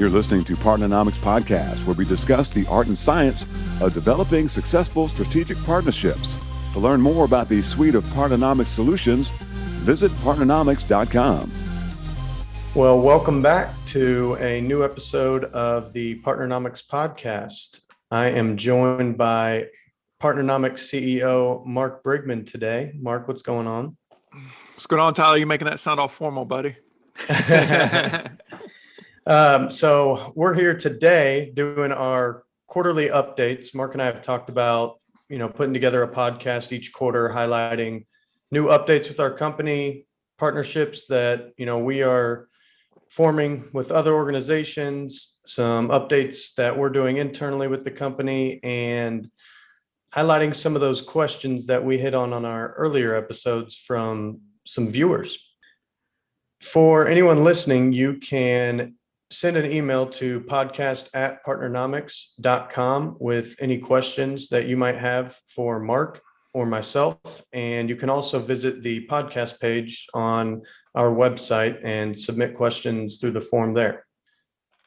You're listening to Partnernomics Podcast, where we discuss the art and science of developing successful strategic partnerships. To learn more about the suite of Partnernomics solutions, visit partnernomics.com. Well, welcome back to a new episode of the Partnernomics Podcast. I am joined by Partnernomics CEO Mark Brigman today. Mark, what's going on? What's going on, Tyler? You making that sound all formal, buddy? So we're here today doing our quarterly updates. Mark and I have talked about, putting together a podcast each quarter, highlighting new updates with our company, partnerships that, we are forming with other organizations, some updates that we're doing internally with the company, and highlighting some of those questions that we hit on our earlier episodes from some viewers. For anyone listening, you can send an email to podcast@partnernomics.com with any questions that you might have for Mark or myself. And you can also visit the podcast page on our website and submit questions through the form there.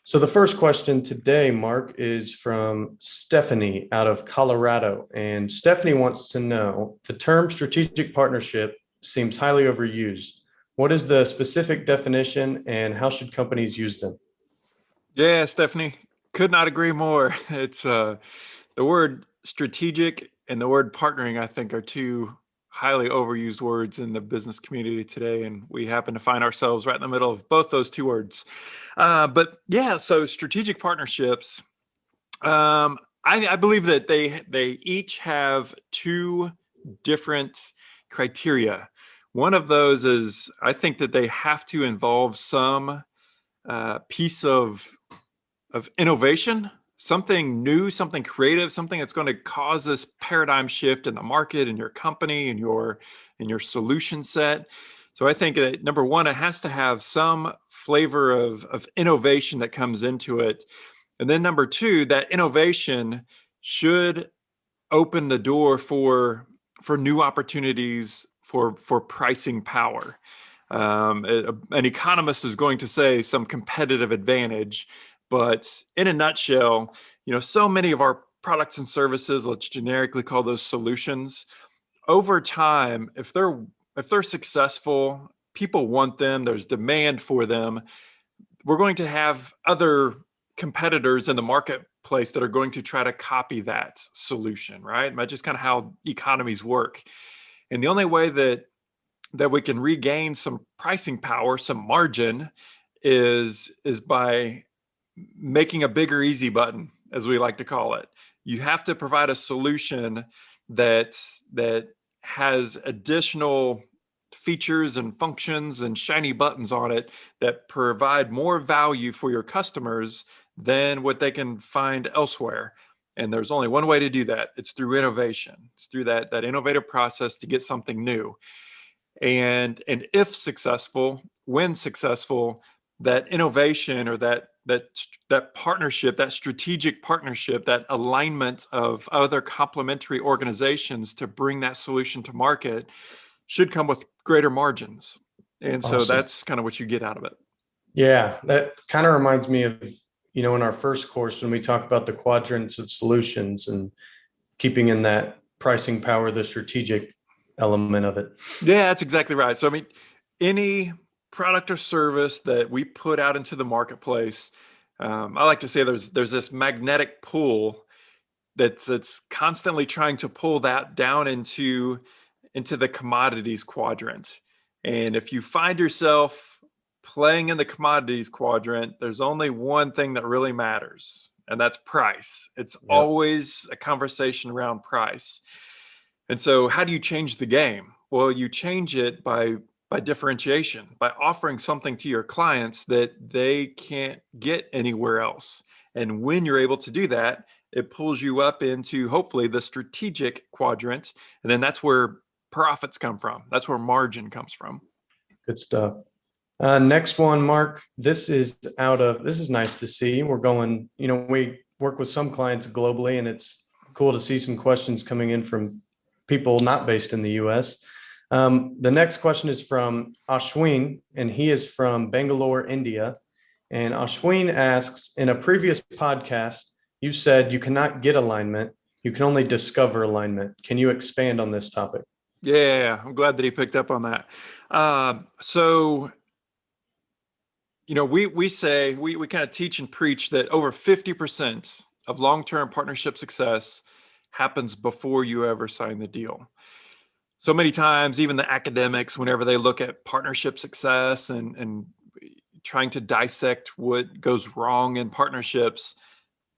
So the first question today, Mark, is from Stephanie out of Colorado. And Stephanie wants to know, the term strategic partnership seems highly overused. What is the specific definition and how should companies use them? Yeah, Stephanie, could not agree more. It's the word strategic and the word partnering, I think, are two highly overused words in the business community today. And we happen to find ourselves right in the middle of both those two words. But yeah, so strategic partnerships, I believe that they each have two different criteria. One of those is, I think that they have to involve some piece of innovation, something new, something creative, something that's going to cause this paradigm shift in the market, in your company, in your solution set. So I think that number one, it has to have some flavor of innovation that comes into it. And then number two, that innovation should open the door for new opportunities for pricing power. An economist is going to say some competitive advantage, but in a nutshell, so many of our products and services, let's generically call those solutions, over time, if they're successful, people want them, there's demand for them, we're going to have other competitors in the marketplace that are going to try to copy that solution, right? That's just kind of how economies work. And the only way that we can regain some pricing power, some margin, is by making a bigger easy button, as we like to call it. You have to provide a solution that has additional features and functions and shiny buttons on it that provide more value for your customers than what they can find elsewhere. And there's only one way to do that. It's through innovation. It's through that innovative process to get something new. And if successful, when successful, that innovation or that partnership, that strategic partnership, that alignment of other complementary organizations to bring that solution to market should come with greater margins. And so that's kind of what you get out of it. Yeah, that kind of reminds me of, in our first course, when we talk about the quadrants of solutions and keeping in that pricing power, the strategic element of it. Yeah, that's exactly right. So, any product or service that we put out into the marketplace, I like to say there's this magnetic pull that's constantly trying to pull that down into the commodities quadrant. And if you find yourself playing in the commodities quadrant, there's only one thing that really matters, and that's price. It's always a conversation around price. And so how do you change the game? Well, you change it by differentiation, by offering something to your clients that they can't get anywhere else. And when you're able to do that, it pulls you up into hopefully the strategic quadrant. And then that's where profits come from. That's where margin comes from. Good stuff. Next one, Mark, this is nice to see. We're going, we work with some clients globally, and it's cool to see some questions coming in from people not based in the US. The next question is from Ashwin, and he is from Bangalore, India. And Ashwin asks, in a previous podcast, you said you cannot get alignment, you can only discover alignment. Can you expand on this topic? Yeah, I'm glad that he picked up on that. So, we say, we kind of teach and preach that over 50% of long-term partnership success happens before you ever sign the deal. So many times, even the academics, whenever they look at partnership success and trying to dissect what goes wrong in partnerships,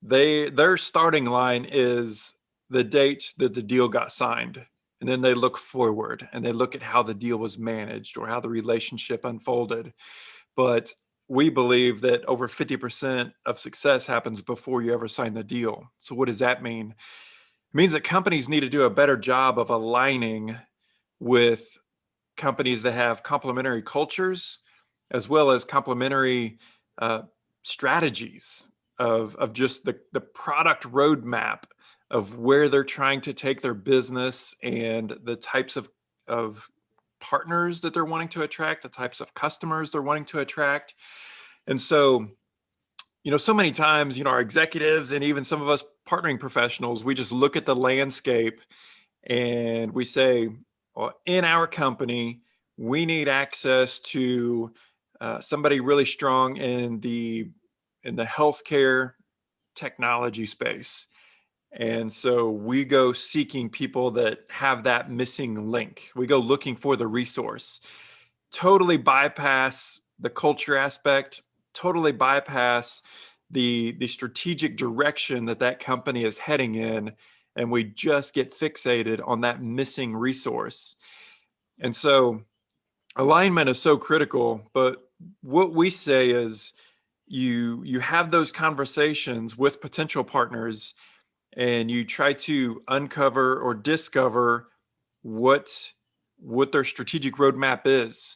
their starting line is the date that the deal got signed. And then they look forward and they look at how the deal was managed or how the relationship unfolded. But we believe that over 50% of success happens before you ever sign the deal. So what does that mean? It means that companies need to do a better job of aligning with companies that have complementary cultures, as well as complementary strategies of just the product roadmap of where they're trying to take their business and the types of partners that they're wanting to attract, the types of customers they're wanting to attract. And so, so many times, our executives and even some of us partnering professionals, we just look at the landscape and we say, well, in our company, we need access to somebody really strong in the healthcare technology space. And so we go seeking people that have that missing link. We go looking for the resource. Totally bypass the culture aspect, totally bypass the strategic direction that company is heading in, and we just get fixated on that missing resource. And so alignment is so critical, but what we say is you have those conversations with potential partners and you try to uncover or discover what their strategic roadmap is.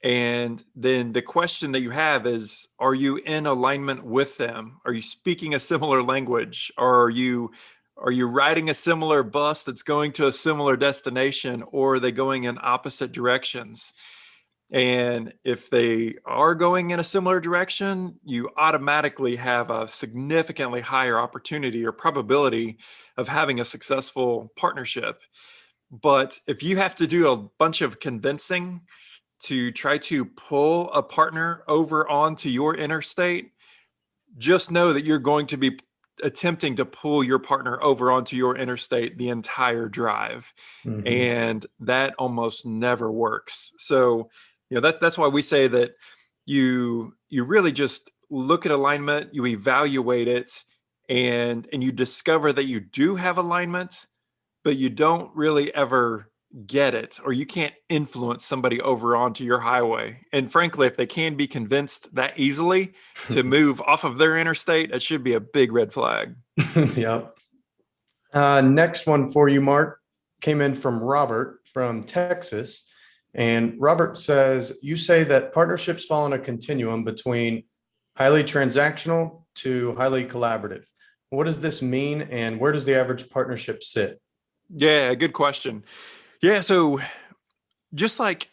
And then the question that you have is, are you in alignment with them? Are you speaking a similar language? Or are you riding a similar bus that's going to a similar destination, or are they going in opposite directions? And if they are going in a similar direction, you automatically have a significantly higher opportunity or probability of having a successful partnership. But if you have to do a bunch of convincing to try to pull a partner over onto your interstate, just know that you're going to be attempting to pull your partner over onto your interstate the entire drive. Mm-hmm. And that almost never works. So, that's why we say that you really just look at alignment, you evaluate it, and you discover that you do have alignment, but you don't really ever get it, or you can't influence somebody over onto your highway. And frankly, if they can be convinced that easily to move off of their interstate, it should be a big red flag. Yep. Next one for you, Mark, came in from Robert from Texas. And Robert says, you say that partnerships fall on a continuum between highly transactional to highly collaborative. What does this mean, and where does the average partnership sit? Yeah, good question. Yeah, so just like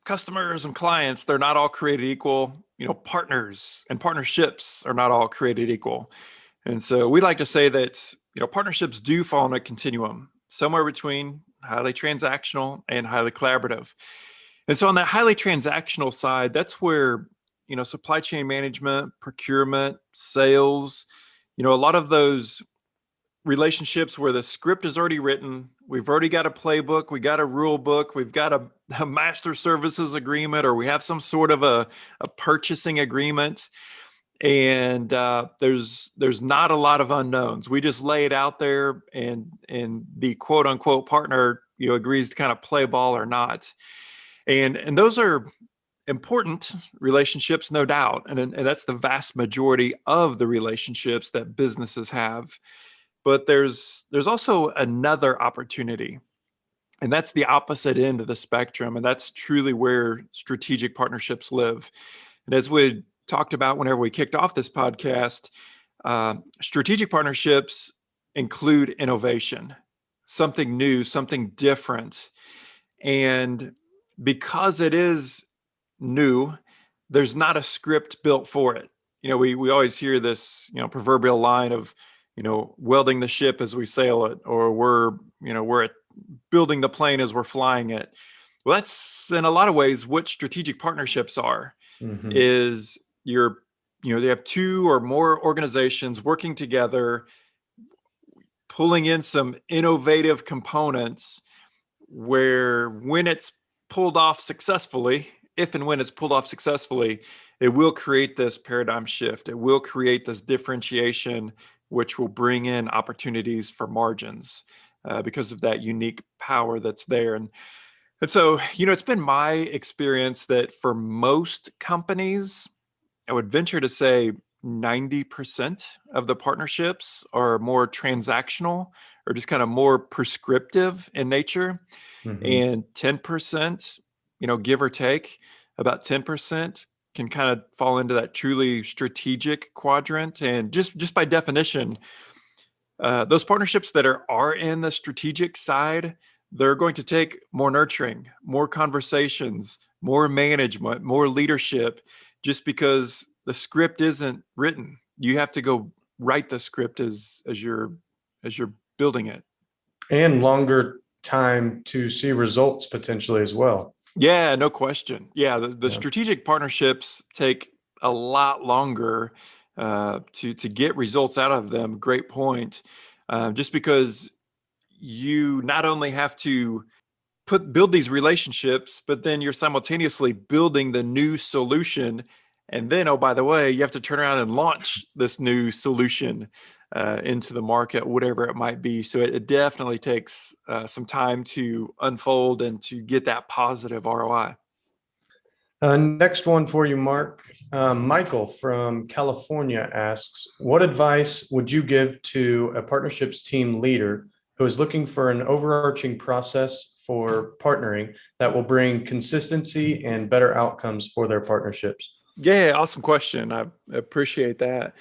customers and clients, they're not all created equal. Partners and partnerships are not all created equal. And so we like to say that, partnerships do fall on a continuum, somewhere between highly transactional and highly collaborative. And so on that highly transactional side, that's where, supply chain management, procurement, sales, a lot of those relationships where the script is already written, we've already got a playbook, we got a rule book, we've got a master services agreement, or we have some sort of a purchasing agreement. And there's not a lot of unknowns. We just lay it out there, and the quote unquote partner, agrees to kind of play ball or not. And those are important relationships, no doubt. And that's the vast majority of the relationships that businesses have. But there's also another opportunity, and that's the opposite end of the spectrum. And that's truly where strategic partnerships live. And as we talked about whenever we kicked off this podcast, strategic partnerships include innovation, something new, something different. And because it is new, there's not a script built for it. We always hear this, proverbial line of, welding the ship as we sail it, or we're building the plane as we're flying it. Well, that's in a lot of ways what strategic partnerships are. Is they have two or more organizations working together, pulling in some innovative components where when it's pulled off successfully, if and when it's pulled off successfully, it will create this paradigm shift. It will create this differentiation, which will bring in opportunities for margins because of that unique power that's there. And so, it's been my experience that for most companies, I would venture to say 90% of the partnerships are more transactional or just kind of more prescriptive in nature. And 10%, give or take, about 10% can kind of fall into that truly strategic quadrant. And just by definition, those partnerships that are in the strategic side, they're going to take more nurturing, more conversations, more management, more leadership, just because the script isn't written. You have to go write the script as you're building it. And longer time to see results potentially as well. Yeah, no question. Yeah, the strategic partnerships take a lot longer to get results out of them. Great point. Just because you not only have to build these relationships, but then you're simultaneously building the new solution. And then, oh, by the way, you have to turn around and launch this new solution into the market, whatever it might be. So it definitely takes some time to unfold and to get that positive ROI. Next one for you, Mark. Michael from California asks, what advice would you give to a partnerships team leader who is looking for an overarching process for partnering that will bring consistency and better outcomes for their partnerships? Yeah, awesome question. I appreciate that.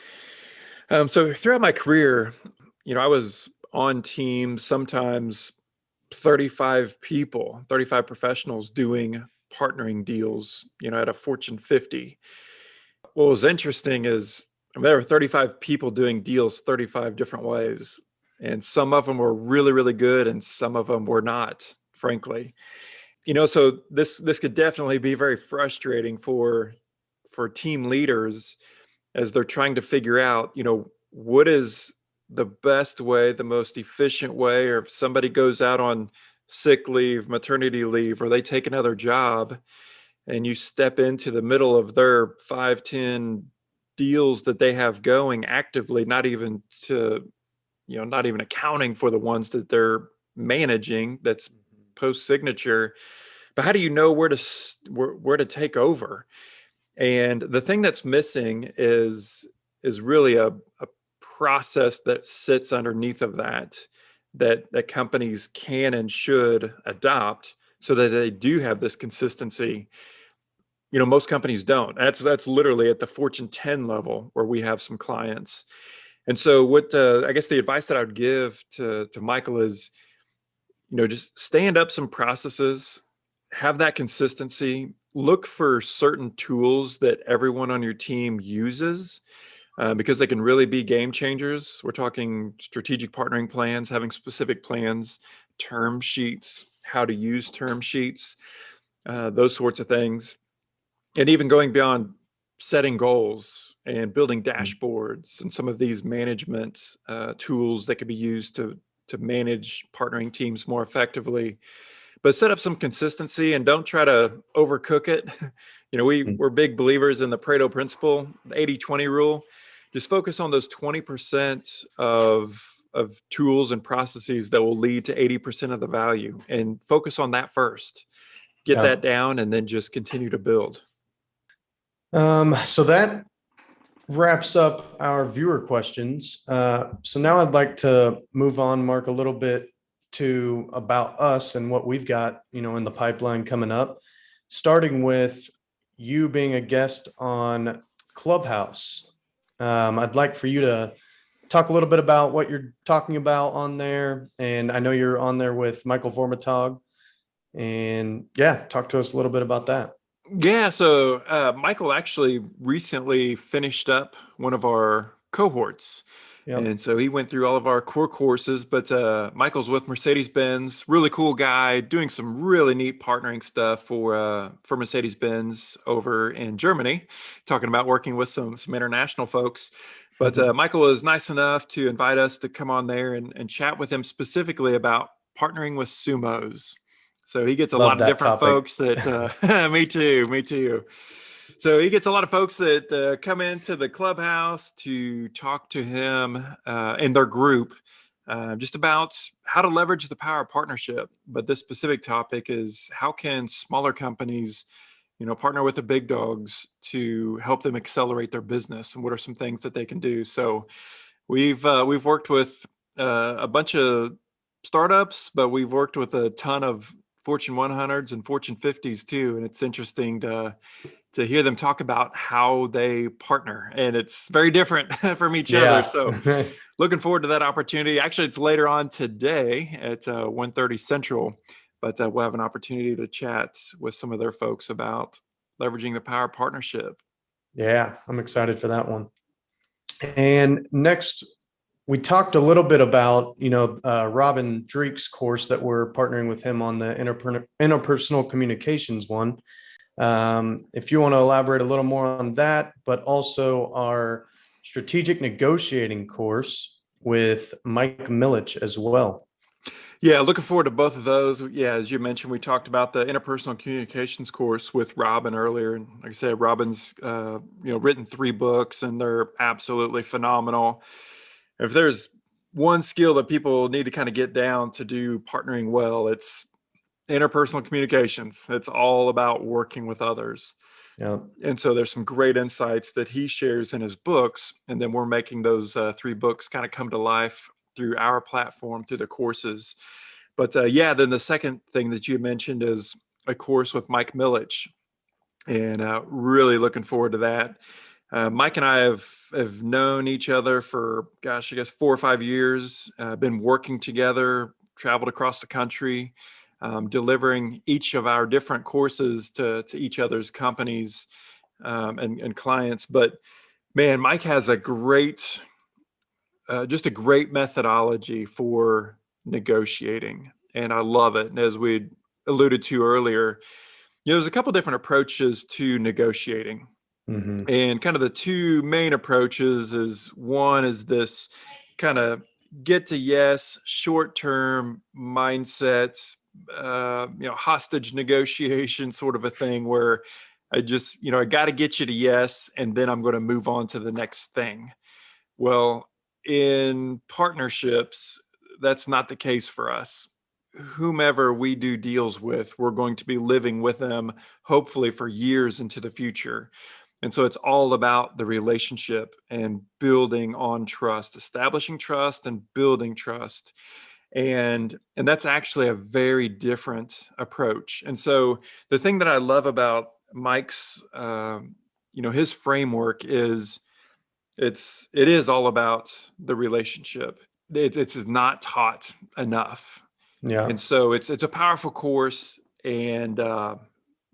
So throughout my career, I was on teams, sometimes 35 people, 35 professionals doing partnering deals, at a Fortune 50. What was interesting is there were 35 people doing deals 35 different ways. And some of them were really, really good, and some of them were not, frankly. So this could definitely be very frustrating for team leaders as they're trying to figure out, what is the best way, the most efficient way, or if somebody goes out on sick leave, maternity leave, or they take another job, and you step into the middle of their 5-10 deals that they have going actively, not even accounting for the ones that they're managing that's post signature. But how do you know where to take over? And the thing that's missing is really a process that sits underneath of that companies can and should adopt so that they do have this consistency. Most companies don't. That's literally at the Fortune 10 level where we have some clients. And so what I guess the advice that I would give to Michael is, just stand up some processes, have that consistency, look for certain tools that everyone on your team uses because they can really be game changers. We're talking strategic partnering plans, having specific plans, term sheets, how to use term sheets, those sorts of things. And even going beyond setting goals and building dashboards and some of these management tools that can be used to manage partnering teams more effectively. But set up some consistency and don't try to overcook it. We're big believers in the Pareto principle, the 80-20 rule. Just focus on those 20% of tools and processes that will lead to 80% of the value, and focus on that first. Get that down and then just continue to build. So that wraps up our viewer questions. So now I'd like to move on, Mark, a little bit to about us and what we've got, in the pipeline coming up, starting with you being a guest on Clubhouse. I'd like for you to talk a little bit about what you're talking about on there. And I know you're on there with Michael Vormatog, and talk to us a little bit about that. Yeah, so Michael actually recently finished up one of our cohorts. Yep. And so he went through all of our core courses, but Michael's with Mercedes-Benz, really cool guy, doing some really neat partnering stuff for Mercedes-Benz over in Germany, talking about working with some international folks. But Michael was nice enough to invite us to come on there and chat with him specifically about partnering with sumos. So he gets a lot Love of that different topic. folks that, me too. So he gets a lot of folks that come into the clubhouse to talk to him in their group just about how to leverage the power of partnership. But this specific topic is how can smaller companies, partner with the big dogs to help them accelerate their business, and what are some things that they can do. So we've worked with a bunch of startups, but we've worked with a ton of Fortune 100s and Fortune 50s too, and it's interesting to hear them talk about how they partner, and it's very different from each other. Yeah. So looking forward to that opportunity. Actually, it's later on today at 1:30 Central, but we'll have an opportunity to chat with some of their folks about leveraging the power of partnership. Yeah, I'm excited for that one. And next, we talked a little bit about, Robin Dreek's course that we're partnering with him on the interpersonal communications one. If you want to elaborate a little more on that, but also our strategic negotiating course with Mike Milich as well. Yeah, looking forward to both of those. Yeah, as you mentioned, we talked about the interpersonal communications course with Robin earlier, and like I said, Robin's written 3 books, and they're absolutely phenomenal. If there's one skill that people need to kind of get down to do partnering well, it's interpersonal communications. It's all about working with others. Yeah. And so there's some great insights that he shares in his books, and then we're making those 3 books kind of come to life through our platform, through the courses. But then the second thing that you mentioned is a course with Mike Milich, and really looking forward to that. Mike and I have known each other for, I guess 4 or 5 years, been working together, traveled across the country, delivering each of our different courses to each other's companies and clients. But man, Mike has just a great methodology for negotiating, and I love it. And as we alluded to earlier, there's a couple different approaches to negotiating. Mm-hmm. And kind of the 2 main approaches is, one is this kind of get to yes, short-term mindset, hostage negotiation sort of a thing, where I just, I got to get you to yes, and then I'm going to move on to the next thing. Well, in partnerships, that's not the case for us. Whomever we do deals with, we're going to be living with them, hopefully for years into the future. And so it's all about the relationship and building on trust, establishing trust and building trust. And that's actually a very different approach. And so the thing that I love about Mike's, his framework is it is all about the relationship. It's not taught enough. Yeah, And so it's a powerful course, and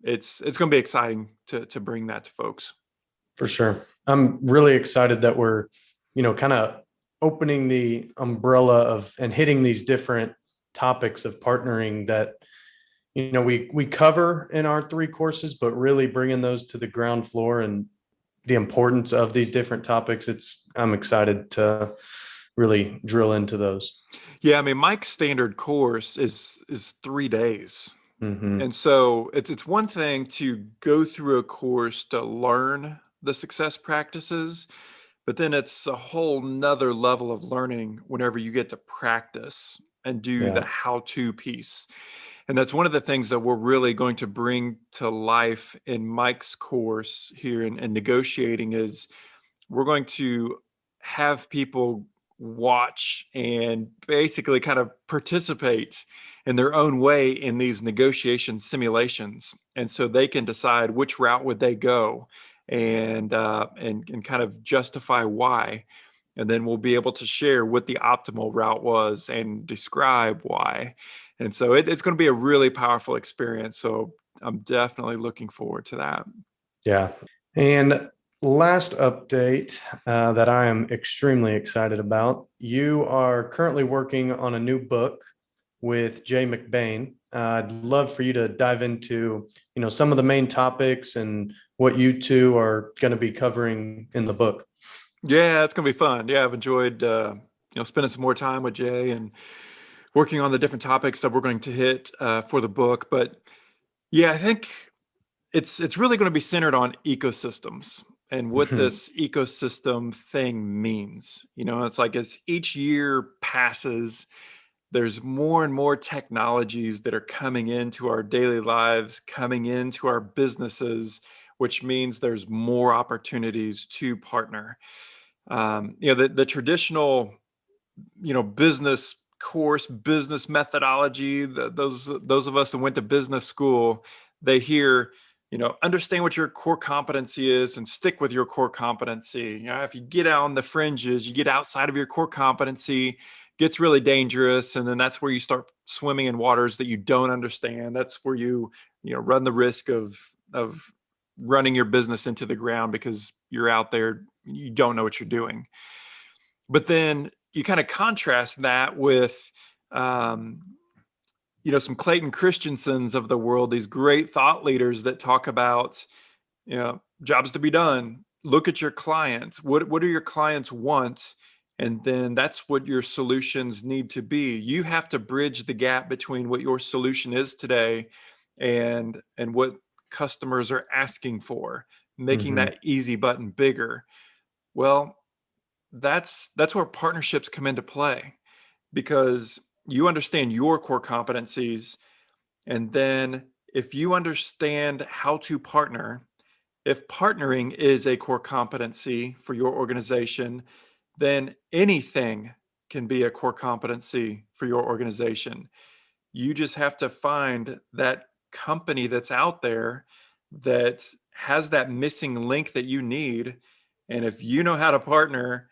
it's going to be exciting to bring that to folks. for sure. I'm really excited that we're, kind of opening the umbrella of and hitting these different topics of partnering that, we cover in our 3 courses, but really bringing those to the ground floor and the importance of these different topics. I'm excited to really drill into those. Yeah, I mean, Mike's standard course is 3 days. Mm-hmm. And so it's one thing to go through a course to learn the success practices, but then it's a whole nother level of learning whenever you get to practice and do the Yeah. how-to piece. And that's one of the things that we're really going to bring to life in Mike's course here in negotiating is we're going to have people watch and basically kind of participate in their own way in these negotiation simulations, and so they can decide which route would they go, and kind of justify why, and then we'll be able to share what the optimal route was and describe why. And so it's going to be a really powerful experience. So I'm definitely looking forward to that. Yeah. And last update that I am extremely excited about, you are currently working on a new book with Jay McBain. I'd love for you to dive into, some of the main topics and what you two are going to be covering in the book. Yeah, it's going to be fun. Yeah, I've enjoyed, spending some more time with Jay and working on the different topics that we're going to hit for the book. But yeah, I think it's really going to be centered on ecosystems and what this ecosystem thing means. It's like as each year passes, there's more and more technologies that are coming into our daily lives, coming into our businesses, which means there's more opportunities to partner. The traditional, business course, business methodology, those of us that went to business school, they hear, understand what your core competency is and stick with your core competency. If you get out on the fringes, you get outside of your core competency, gets really dangerous, and then that's where you start swimming in waters that you don't understand. That's where you run the risk of running your business into the ground because you're out there, you don't know what you're doing. But then you kind of contrast that with some Clayton Christensen's of the world, these great thought leaders that talk about jobs to be done. Look at your clients. What do your clients want? And then that's what your solutions need to be. You have to bridge the gap between what your solution is today and what customers are asking for, making that easy button bigger. Well, that's where partnerships come into play, because you understand your core competencies. And then if you understand how to partner, if partnering is a core competency for your organization, then anything can be a core competency for your organization. You just have to find that company that's out there that has that missing link that you need. And if you know how to partner,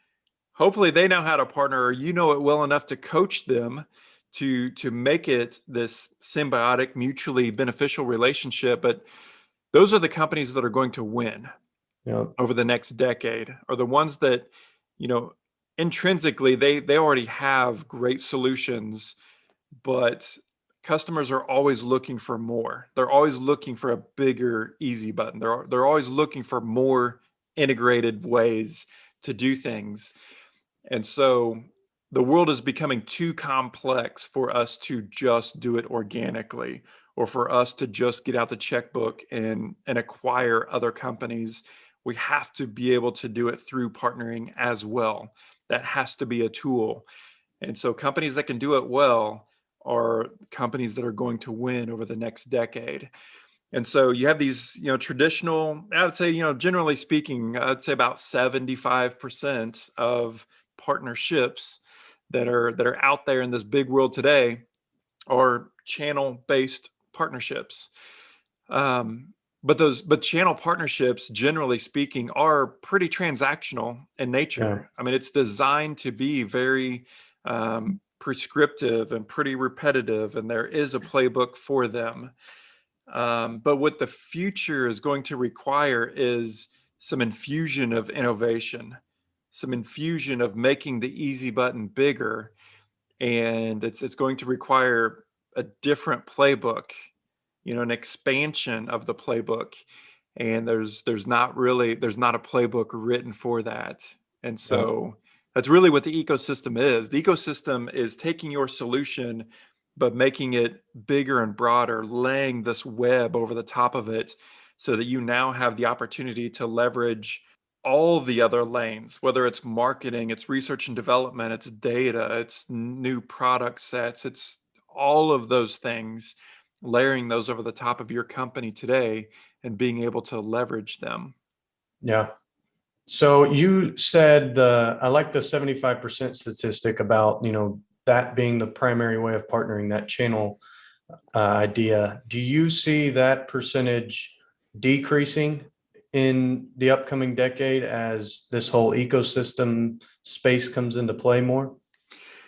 hopefully they know how to partner, or you know it well enough to coach them to make it this symbiotic, mutually beneficial relationship. But those are the companies that are going to win over the next decade, are the ones that, intrinsically they already have great solutions, but customers are always looking for more. They're always looking for a bigger easy button. They're always looking for more integrated ways to do things. And so the world is becoming too complex for us to just do it organically, or for us to just get out the checkbook and acquire other companies. We have to be able to do it through partnering as well. That has to be a tool. And so companies that can do it well are companies that are going to win over the next decade. And so you have these, traditional, I would say, generally speaking, I'd say about 75% of partnerships that are out there in this big world today are channel-based partnerships. But channel partnerships, generally speaking, are pretty transactional in nature. Yeah. I mean, it's designed to be very prescriptive and pretty repetitive, and there is a playbook for them. But what the future is going to require is some infusion of innovation, some infusion of making the easy button bigger. And it's going to require a different playbook, an expansion of the playbook. And there's not a playbook written for that. And so that's really what the ecosystem is. The ecosystem is taking your solution, but making it bigger and broader, laying this web over the top of it so that you now have the opportunity to leverage all the other lanes, whether it's marketing, it's research and development, it's data, it's new product sets, it's all of those things, layering those over the top of your company today and being able to leverage them. Yeah. So you said I like the 75% statistic about, that being the primary way of partnering, that channel idea. Do you see that percentage decreasing in the upcoming decade as this whole ecosystem space comes into play more?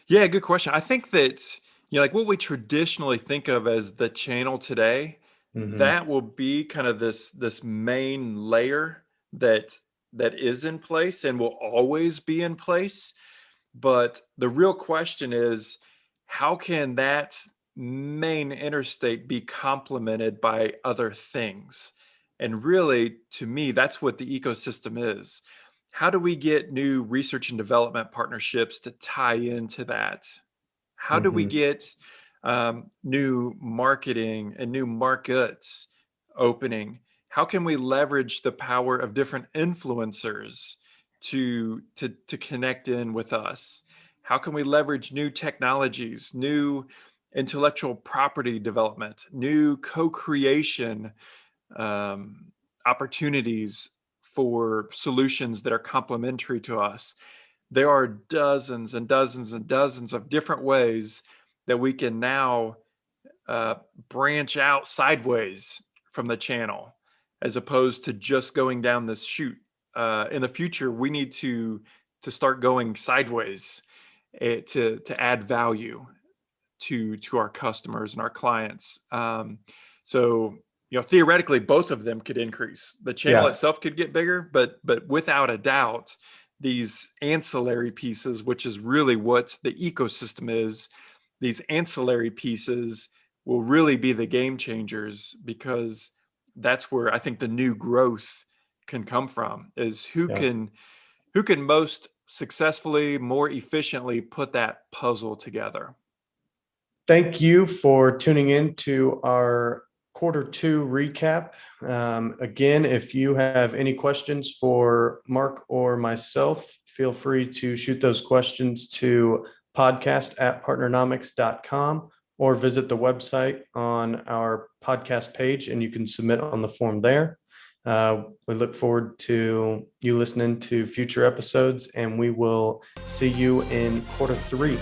Yeah, good question. I think that, like what we traditionally think of as the channel today, that will be kind of this main layer that is in place and will always be in place. But the real question is, how can that main interstate be complemented by other things? And really, to me, that's what the ecosystem is. How do we get new research and development partnerships to tie into that? How do we get new marketing and new markets opening? How can we leverage the power of different influencers to connect in with us? How can we leverage new technologies, new intellectual property development, new co-creation opportunities for solutions that are complementary to us? There are dozens and dozens and dozens of different ways that we can now branch out sideways from the channel, as opposed to just going down this chute. In the future, we need to start going sideways to add value to our customers and our clients. So, theoretically, both of them could increase. The channel itself could get bigger, but without a doubt, these ancillary pieces, which is really what the ecosystem is, these ancillary pieces will really be the game changers, because that's where I think the new growth can come from, is who can most successfully, more efficiently put that puzzle together. Thank you for tuning in to our Q2 recap. Again, if you have any questions for Mark or myself, feel free to shoot those questions to podcast@partnernomics.com, or visit the website on our podcast page, and you can submit on the form there. We look forward to you listening to future episodes, and we will see you in Q3.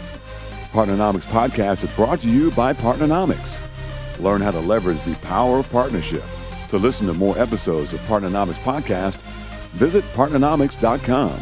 Partnernomics Podcast is brought to you by Partnernomics. Learn how to leverage the power of partnership. To listen to more episodes of Partnernomics Podcast, visit partnernomics.com.